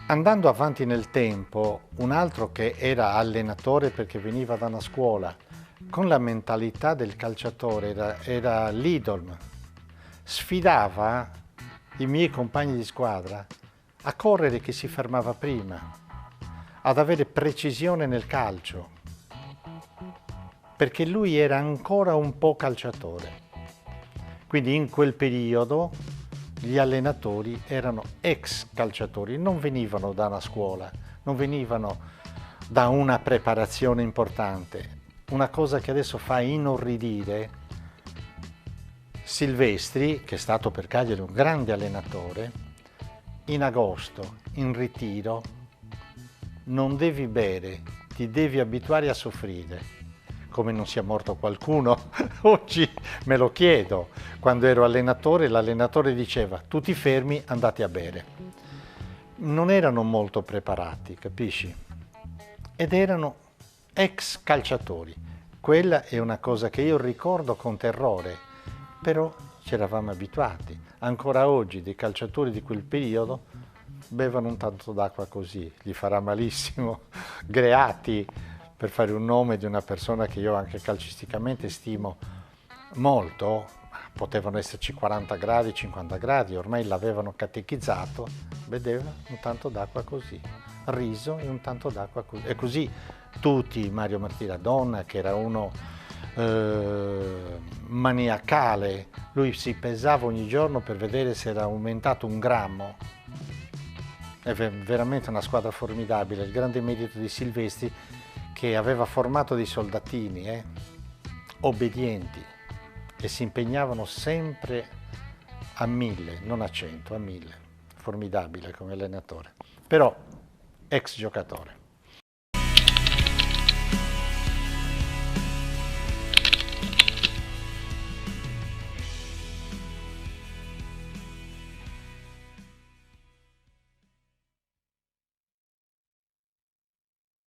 Andando avanti nel tempo, un altro che era allenatore perché veniva da una scuola, con la mentalità del calciatore, era Lidl, sfidava i miei compagni di squadra a correre chi si fermava prima, ad avere precisione nel calcio, perché lui era ancora un po' calciatore. Quindi in quel periodo gli allenatori erano ex calciatori, non venivano da una scuola, non venivano da una preparazione importante. Una cosa che adesso fa inorridire, Silvestri, che è stato per Cagliari un grande allenatore, in agosto, in ritiro, non devi bere, ti devi abituare a soffrire. Come non sia morto qualcuno, oggi me lo chiedo. Quando ero allenatore, l'allenatore diceva: tu ti fermi, andate a bere. Non erano molto preparati, capisci? Ed erano ex calciatori. Quella è una cosa che io ricordo con terrore, però ci eravamo abituati. Ancora oggi dei calciatori di quel periodo bevono un tanto d'acqua così, gli farà malissimo. Greati, per fare un nome di una persona che io anche calcisticamente stimo molto, potevano esserci 40 gradi, 50 gradi, ormai l'avevano catechizzato, vedeva un tanto d'acqua così, riso e un tanto d'acqua così. E così tutti, Mario Martiradonna, che era uno maniacale, lui si pesava ogni giorno per vedere se era aumentato un grammo. È veramente una squadra formidabile, il grande merito di Silvestri che aveva formato dei soldatini, obbedienti, e si impegnavano sempre a 1000, non a 100, a 1000. Formidabile come allenatore, però ex giocatore.